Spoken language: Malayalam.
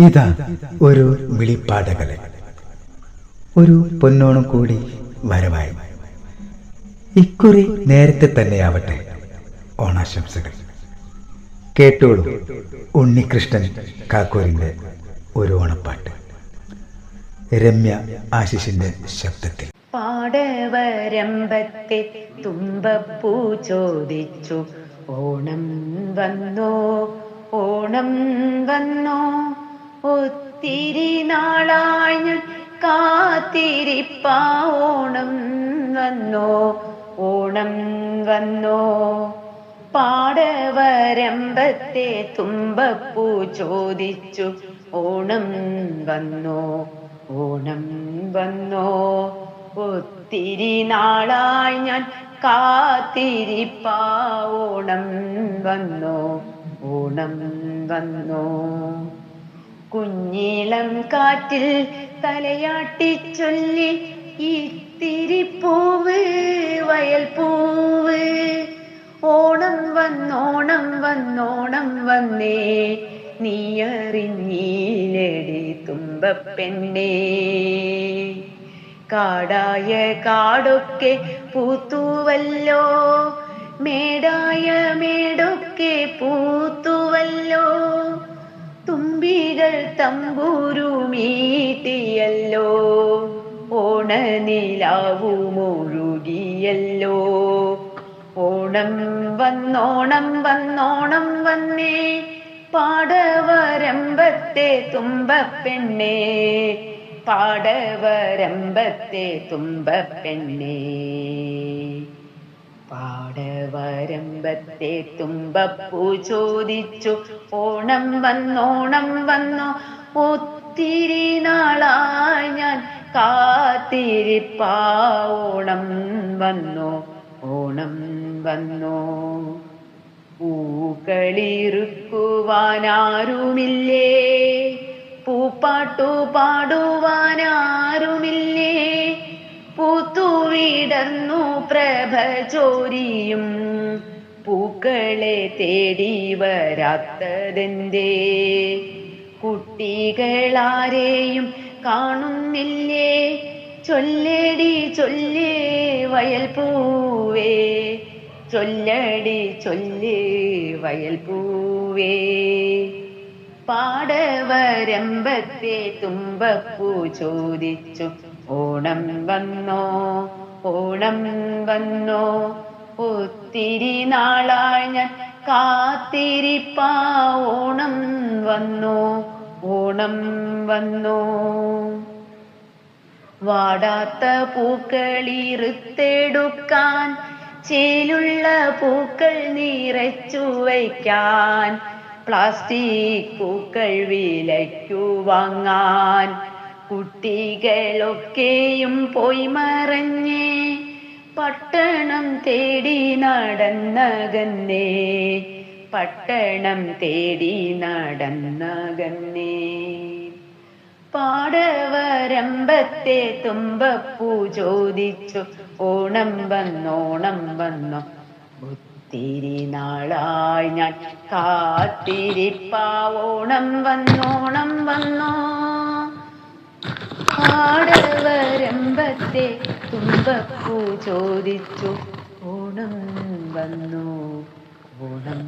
ഇതാ ഒരു വിളിപ്പാടകലെ, ഒരു പൊന്നോണം കൂടി വരവായി. ഇക്കുറി നേരത്തെ തന്നെയാവട്ടെ. ഓണാശംസകൾ. കേട്ടോളൂ ഉണ്ണികൃഷ്ണൻ കാക്കൂരിന്റെ ഒരു ഓണപ്പാട്ട്, രമ്യ ആശിഷിന്റെ ശബ്ദത്തിൽ. പാടവരമ്പത്തെ തുമ്പപ്പൂ ചോദിച്ചു, ഓണം വന്നോ ഓണം വന്നോ, ഒത്തിരി നാളായി ഞാൻ കാത്തിരിപ്പാ, ഓണം വന്നോ ഓണം വന്നോ. പാടവരമ്പത്തെ തുമ്പപ്പൂ ചോദിച്ചു, ഓണം വന്നോ ഓണം വന്നോ, ഒത്തിരി നാളായി ഞാൻ കാത്തിരിപ്പാ, ഓണം വന്നോ ഓണം വന്നോ. കുഞ്ഞിളം കാറ്റിൽ തലയാട്ടിച്ചൊല്ലി, ഇത്തിരി പൂവ് വയൽ പൂവ്, ഓണം വന്നോണം വന്നോണം വന്നേ, നീ അറിഞ്ഞീലടി തുമ്പപ്പെണ്ണേ. കാടായ കാടൊക്കെ പൂത്തുവല്ലോ, മേടായ മേടൊക്കെ പൂത്തുവല്ലോ, തുമ്പികൾ തമ്പുരുമീട്ടിയല്ലോ, ഓണനിലാവു മുഴുകിയല്ലോ. ഓണം വന്നോണം വന്നോണം വന്നേ, പാടവരമ്പത്തെ തുമ്പപ്പെണ്ണേ, പാടവരമ്പത്തെ തുമ്പപ്പെണ്ണേ. പാടവരമ്പത്തെ തുമ്പപ്പൂ ചോദിച്ചു, ഓണം വന്നോണം വന്നോ, ഒത്തിരി നാളായി ഞാൻ കാത്തിരിപ്പാ, ഓണം വന്നോ ഓണം വന്നോ. പൂക്കളിറുക്കുവാനാരുമില്ലേ, പൂപ്പാട്ടു പാടുവാനാരുമില്ലേ, പൂത്തുവിടർന്നു പ്രഭ ചോരിയും, പൂക്കളെ തേടി വരാത്തതെന്തേ. കുട്ടികളാരെയും കാണുന്നില്ലേ, ചൊല്ലടി ചൊല്ലേ വയൽ പൂവേ, ചൊല്ലടി ചൊല്ലേ വയൽ പൂവേ. പാടവരമ്പത്തെ തുമ്പപ്പൂ ചോദിച്ചു, ഓണം വന്നോ ഓണം വന്നോ, ഒത്തിരി നാളായി ഞാൻ കാത്തിരിപ്പാ, ഓണം വന്നോ ഓണം വന്നോ. വാടാത്ത പൂക്കളിറുത്തെടുക്കാൻ, ചേലുള്ള പൂക്കൾ നിറച്ചു വയ്ക്കാൻ, പ്ലാസ്റ്റിക് പൂക്കൾ വിലയ്ക്കു വാങ്ങാൻ, കുട്ടികളൊക്കെയും പോയി മറഞ്ഞേ, പട്ടണം തേടി നടന്നകന്നേ, പട്ടണം തേടി നടന്നകന്നേ. പാടവരമ്പത്തെ തുമ്പപ്പൂ ചോദിച്ചു, ഓണം വന്നോണം വന്നോ, ഒത്തിരി നാളായി ഞാൻ കാത്തിരിപ്പാ, ഓണം വന്നോണം വന്നോ. പാടവരമ്പത്തെ തുമ്പപ്പൂ ചോദിച്ചു, ഓണം വന്നോ ഓണം